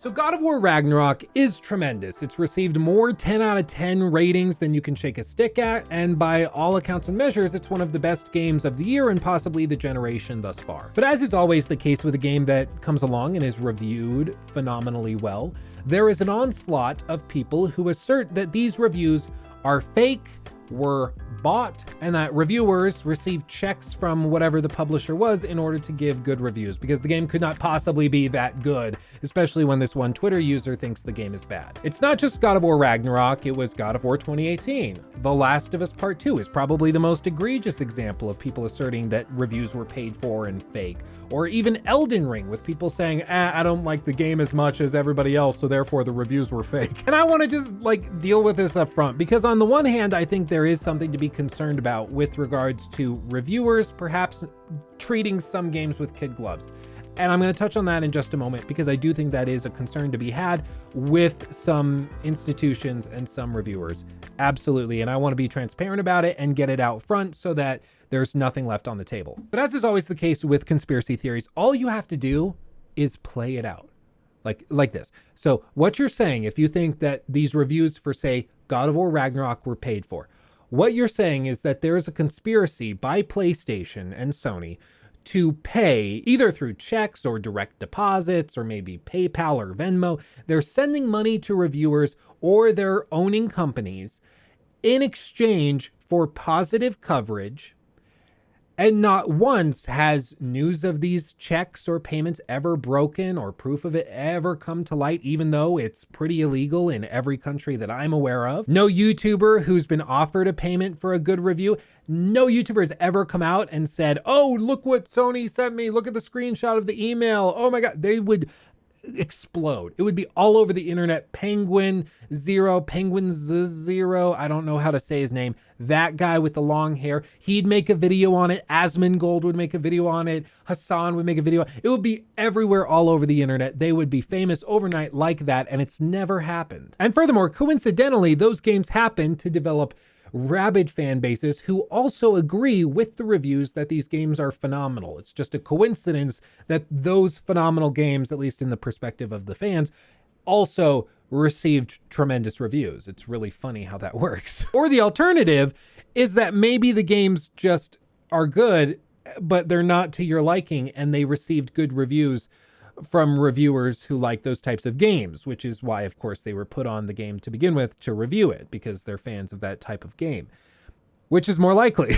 So God of War Ragnarok is tremendous. It's received more 10 out of 10 ratings than you can shake a stick at, and by all accounts and measures, it's one of the best games of the year and possibly the generation thus far. But as is always the case with a game that comes along and is reviewed phenomenally well, there is an onslaught of people who assert that these reviews are fake, were bought, and that reviewers received checks from whatever the publisher was in order to give good reviews, because the game could not possibly be that good, especially when this one Twitter user thinks the game is bad. It's not just God of War Ragnarok, it was God of War 2018. The Last of Us Part 2 is probably the most egregious example of people asserting that reviews were paid for and fake. Or even Elden Ring, with people saying, I don't like the game as much as everybody else, so therefore the reviews were fake. And I want to just deal with this up front, because on the one hand, I think there is something to be concerned about with regards to reviewers perhaps treating some games with kid gloves. And I'm going to touch on that in just a moment, because I do think that is a concern to be had with some institutions and some reviewers. Absolutely. And I want to be transparent about it and get it out front so that there's nothing left on the table. But as is always the case with conspiracy theories, all you have to do is play it out like this. So what you're saying, if you think that these reviews for, say, God of War Ragnarok were paid for, what you're saying is that there is a conspiracy by PlayStation and Sony to pay, either through checks or direct deposits or maybe PayPal or Venmo. They're sending money to reviewers or they're owning companies in exchange for positive coverage. And not once has news of these checks or payments ever broken or proof of it ever come to light, even though it's pretty illegal in every country that I'm aware of. No YouTuber who's been offered a payment for a good review, no YouTuber has ever come out and said, oh, look what Sony sent me. Look at the screenshot of the email. Oh my God. They would explode. It would be all over the internet. Penguin Zero, I don't know how to say his name. That guy with the long hair, he'd make a video on it. Asmongold would make a video on it. Hassan would make a video. It would be everywhere all over the internet. They would be famous overnight like that, and it's never happened. And furthermore, coincidentally, those games happen to develop rabid fan bases who also agree with the reviews that these games are phenomenal. It's just a coincidence that those phenomenal games, at least in the perspective of the fans, also received tremendous reviews. It's really funny how that works. Or the alternative is that maybe the games just are good, but they're not to your liking, and they received good reviews from reviewers who like those types of games, which is why, of course, they were put on the game to begin with to review it, because they're fans of that type of game, which is more likely.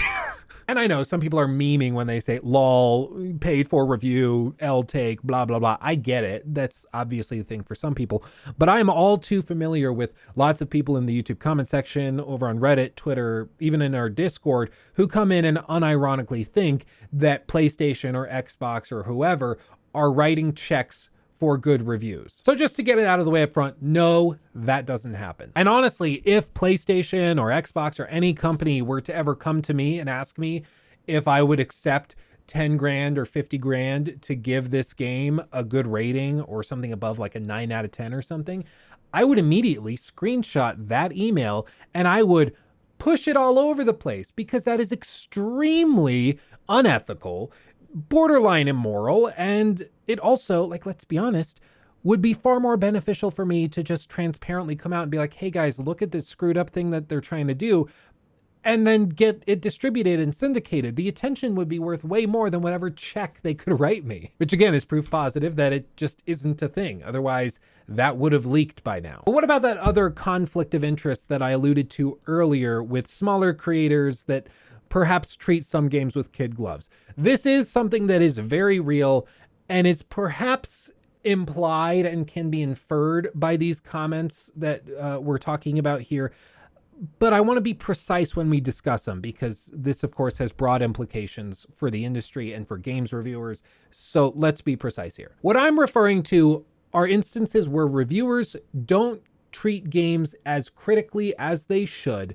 And I know some people are memeing when they say, lol, paid for review, L take, blah, blah, blah. I get it. That's obviously a thing for some people, but I'm all too familiar with lots of people in the YouTube comment section, over on Reddit, Twitter, even in our Discord, who come in and unironically think that PlayStation or Xbox or whoever are writing checks for good reviews. So just to get it out of the way up front, no, that doesn't happen. And honestly, if PlayStation or Xbox or any company were to ever come to me and ask me if I would accept 10 grand or 50 grand to give this game a good rating or something above like a 9 out of 10 or something, I would immediately screenshot that email and I would push it all over the place, because that is extremely unethical, borderline immoral, and it also, let's be honest, would be far more beneficial for me to just transparently come out and be like, hey guys, look at this screwed up thing that they're trying to do, and then get it distributed and syndicated. The attention would be worth way more than whatever check they could write me, which again is proof positive that it just isn't a thing. Otherwise, that would have leaked by now. But what about that other conflict of interest that I alluded to earlier with smaller creators that perhaps treat some games with kid gloves? This is something that is very real and is perhaps implied and can be inferred by these comments that we're talking about here. But I want to be precise when we discuss them, because this, of course, has broad implications for the industry and for games reviewers. So let's be precise here. What I'm referring to are instances where reviewers don't treat games as critically as they should,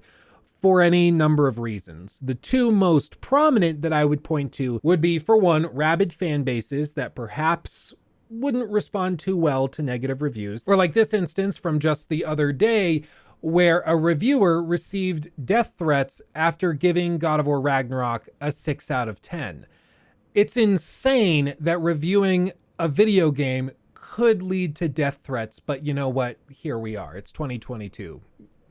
for any number of reasons. The two most prominent that I would point to would be, for one, rabid fan bases that perhaps wouldn't respond too well to negative reviews. Or like this instance from just the other day, where a reviewer received death threats after giving God of War Ragnarok a 6 out of 10. It's insane that reviewing a video game could lead to death threats, but you know what? Here we are. It's 2022.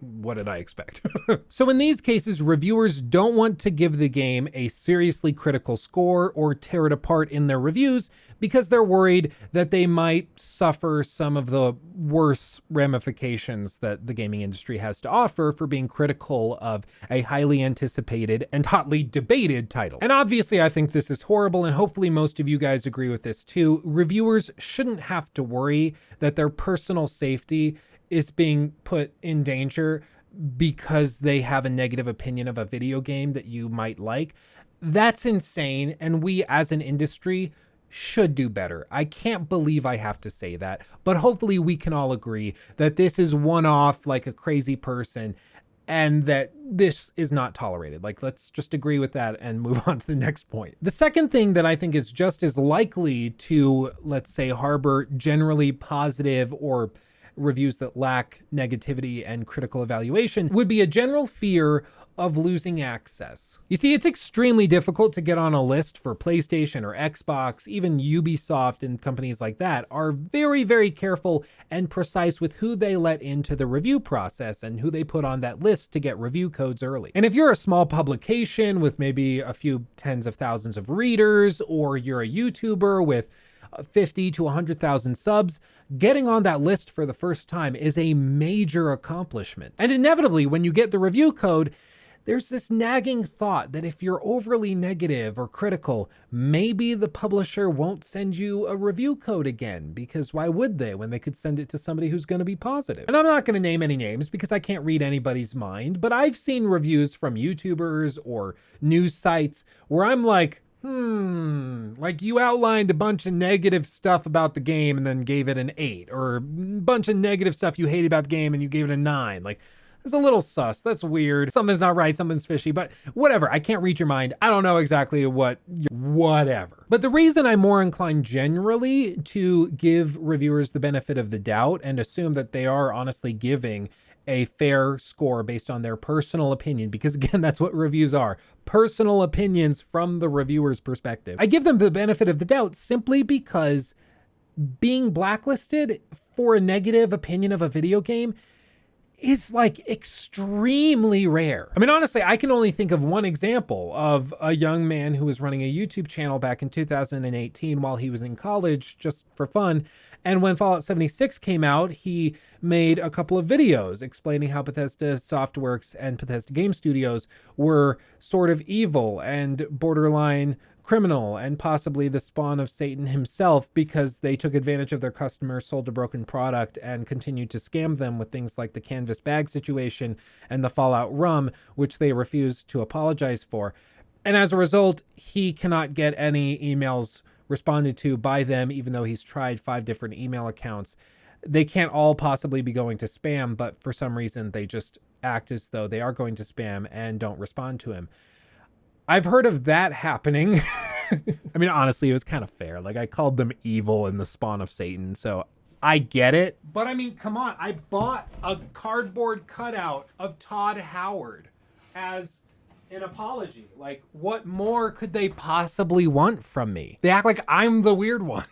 What did I expect? So in these cases, reviewers don't want to give the game a seriously critical score or tear it apart in their reviews because they're worried that they might suffer some of the worse ramifications that the gaming industry has to offer for being critical of a highly anticipated and hotly debated title. And obviously, I think this is horrible, and hopefully most of you guys agree with this too. Reviewers shouldn't have to worry that their personal safety is being put in danger because they have a negative opinion of a video game that you might like. That's insane, and we as an industry should do better. I can't believe I have to say that, but hopefully we can all agree that this is one-off, like a crazy person, and that this is not tolerated. Like, let's just agree with that and move on to the next point. The second thing that I think is just as likely to, let's say, harbor generally positive or reviews that lack negativity and critical evaluation would be a general fear of losing access. You see, it's extremely difficult to get on a list for PlayStation or Xbox. Even Ubisoft and companies like that are very, very careful and precise with who they let into the review process and who they put on that list to get review codes early. And if you're a small publication with maybe a few tens of thousands of readers, or you're a YouTuber with 50 to 100,000 subs, getting on that list for the first time is a major accomplishment. And inevitably, when you get the review code, there's this nagging thought that if you're overly negative or critical, maybe the publisher won't send you a review code again, because why would they when they could send it to somebody who's going to be positive? And I'm not going to name any names because I can't read anybody's mind, but I've seen reviews from YouTubers or news sites where I'm like, like you outlined a bunch of negative stuff about the game and then gave it an 8, or a bunch of negative stuff you hated about the game and you gave it a 9. Like, it's a little sus. That's weird. Something's not right. Something's fishy, but whatever. I can't read your mind. I don't know exactly whatever. But the reason I'm more inclined generally to give reviewers the benefit of the doubt and assume that they are honestly giving a fair score based on their personal opinion, because again, that's what reviews are, personal opinions from the reviewer's perspective. I give them the benefit of the doubt simply because being blacklisted for a negative opinion of a video game is like extremely rare. I mean, honestly, I can only think of one example of a young man who was running a YouTube channel back in 2018 while he was in college, just for fun. And when Fallout 76 came out, he made a couple of videos explaining how Bethesda Softworks and Bethesda Game Studios were sort of evil and borderline criminal and possibly the spawn of Satan himself, because they took advantage of their customers, sold a broken product, and continued to scam them with things like the canvas bag situation and the Fallout rum, which they refused to apologize for. And as a result, he cannot get any emails responded to by them, even though he's tried 5 different email accounts. They can't all possibly be going to spam, but for some reason they just act as though they are going to spam and don't respond to him. I've heard of that happening. I mean, honestly, it was kind of fair. Like, I called them evil and the spawn of Satan, so I get it. But I mean, come on. I bought a cardboard cutout of Todd Howard as an apology. Like, what more could they possibly want from me? They act like I'm the weird one.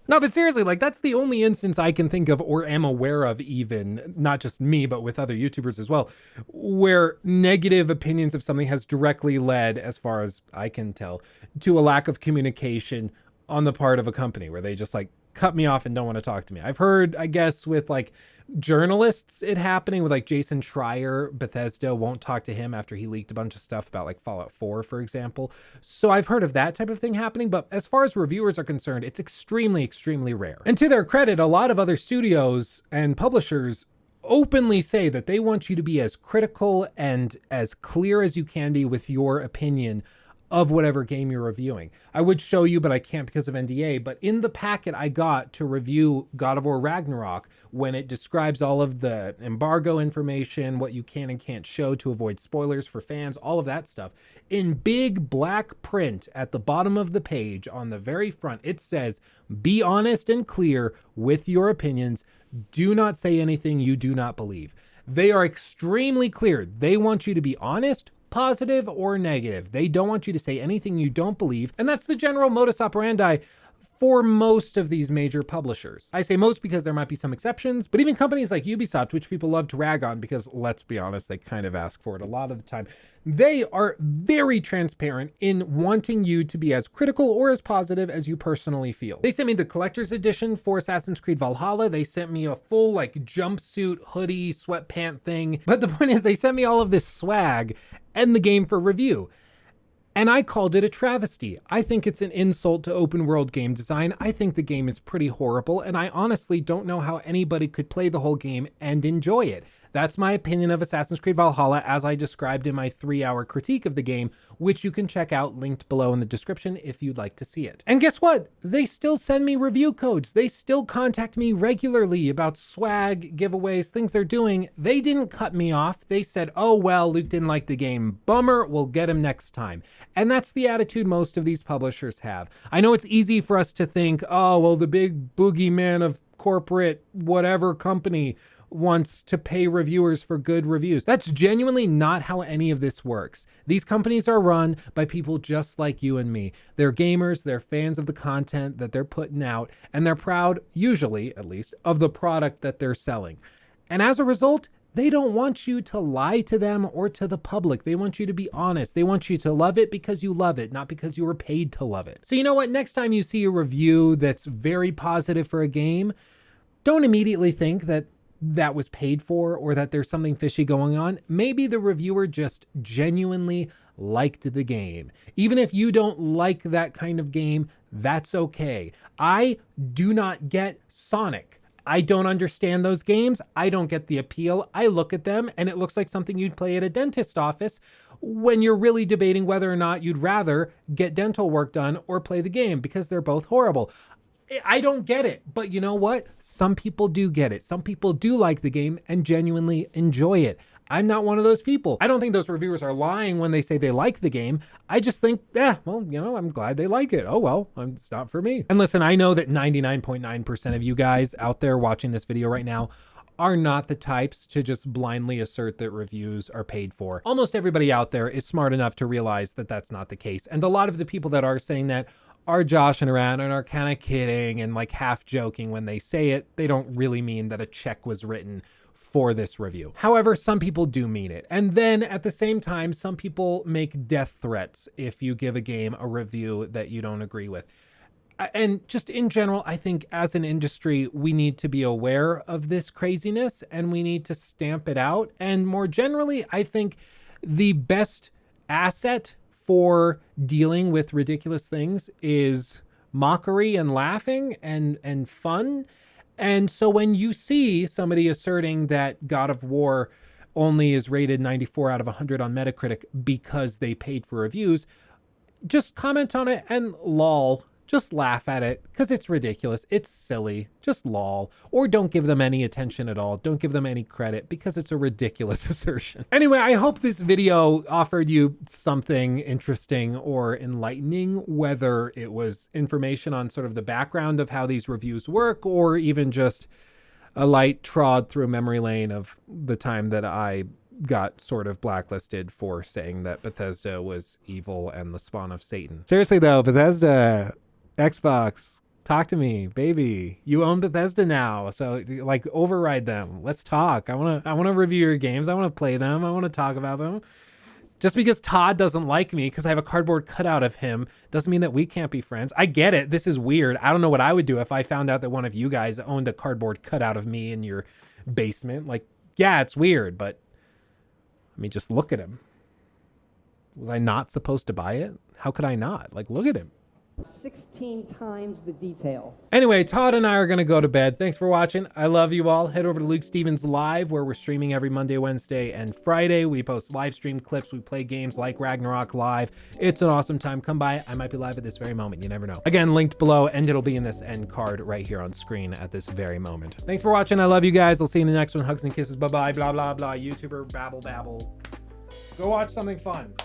No, but seriously, like, that's the only instance I can think of or am aware of, even, not just me, but with other YouTubers as well, where negative opinions of something has directly led, as far as I can tell, to a lack of communication on the part of a company, where they just like cut me off and don't want to talk to me. I've heard, I guess, with like journalists, it happening with like Jason Schreier. Bethesda won't talk to him after he leaked a bunch of stuff about like Fallout 4, for example. So I've heard of that type of thing happening, but as far as reviewers are concerned, it's extremely, extremely rare. And to their credit, a lot of other studios and publishers openly say that they want you to be as critical and as clear as you can be with your opinion of whatever game you're reviewing. I would show you, but I can't because of NDA, but in the packet I got to review God of War Ragnarok, when it describes all of the embargo information, what you can and can't show to avoid spoilers for fans, all of that stuff, in big black print at the bottom of the page on the very front, it says, be honest and clear with your opinions. Do not say anything you do not believe. They are extremely clear. They want you to be honest, positive or negative. They don't want you to say anything you don't believe. And that's the general modus operandi for most of these major publishers. I say most because there might be some exceptions, but even companies like Ubisoft, which people love to rag on because, let's be honest, they kind of ask for it a lot of the time, they are very transparent in wanting you to be as critical or as positive as you personally feel. They sent me the collector's edition for Assassin's Creed Valhalla. They sent me a full like jumpsuit, hoodie, sweatpant thing. But the point is they sent me all of this swag and the game for review. And I called it a travesty. I think it's an insult to open world game design. I think the game is pretty horrible, and I honestly don't know how anybody could play the whole game and enjoy it. That's my opinion of Assassin's Creed Valhalla as I described in my 3-hour critique of the game, which you can check out linked below in the description if you'd like to see it. And guess what? They still send me review codes. They still contact me regularly about swag, giveaways, things they're doing. They didn't cut me off. They said, oh, well, Luke didn't like the game. Bummer, we'll get him next time. And that's the attitude most of these publishers have. I know it's easy for us to think, oh, well, the big boogeyman of corporate whatever company wants to pay reviewers for good reviews. That's genuinely not how any of this works. These companies are run by people just like you and me. They're gamers, they're fans of the content that they're putting out, and they're proud, usually at least, of the product that they're selling. And as a result, they don't want you to lie to them or to the public. They want you to be honest. They want you to love it because you love it, not because you were paid to love it. So you know what? Next time you see a review that's very positive for a game, don't immediately think that was paid for or that there's something fishy going on. Maybe the reviewer just genuinely liked the game. Even if you don't like that kind of game, that's okay. I do not get Sonic. I don't understand those games. I don't get the appeal. I look at them and it looks like something you'd play at a dentist's office when you're really debating whether or not you'd rather get dental work done or play the game because they're both horrible. I don't get it, but you know what? Some people do get it. Some people do like the game and genuinely enjoy it. I'm not one of those people. I don't think those reviewers are lying when they say they like the game. I just think, well, you know, I'm glad they like it. Oh, well, it's not for me. And listen, I know that 99.9% of you guys out there watching this video right now are not the types to just blindly assert that reviews are paid for. Almost everybody out there is smart enough to realize that that's not the case. And a lot of the people that are saying that are joshing around and are kind of kidding and like half joking when they say it. They don't really mean that a check was written for this review. However, some people do mean it. And then at the same time, some people make death threats if you give a game a review that you don't agree with. And just in general, I think as an industry, we need to be aware of this craziness and we need to stamp it out. And more generally, I think the best asset for dealing with ridiculous things is mockery and laughing and fun. And so when you see somebody asserting that God of War only is rated 94 out of 100 on Metacritic because they paid for reviews, just comment on it and lol. Just laugh at it because it's ridiculous. It's silly. Just lol. Or don't give them any attention at all. Don't give them any credit because it's a ridiculous assertion. Anyway, I hope this video offered you something interesting or enlightening, whether it was information on sort of the background of how these reviews work, or even just a light trod through memory lane of the time that I got sort of blacklisted for saying that Bethesda was evil and the spawn of Satan. Seriously though, Bethesda, Xbox, talk to me, baby. You own Bethesda now, so like override them. Let's talk. I want to review your games. I want to play them. I want to talk about them. Just because Todd doesn't like me because I have a cardboard cutout of him doesn't mean that we can't be friends. I get it. This is weird. I don't know what I would do if I found out that one of you guys owned a cardboard cutout of me in your basement. Like, yeah, it's weird, but I mean, just look at him. Was I not supposed to buy it? How could I not? Like, look at him. 16 times the detail. Anyway, Todd and I are going to go to bed. Thanks for watching. I love you all. Head over to Luke Stevens Live, where we're streaming every Monday, Wednesday, and Friday. We post live stream clips. We play games like Ragnarok live. It's an awesome time. Come by. I might be live at this very moment. You never know. Again, linked below, and it'll be in this end card right here on screen at this very moment. Thanks for watching. I love you guys. I'll see you in the next one. Hugs and kisses. Bye-bye. Blah, blah, blah. YouTuber babble, babble. Go watch something fun.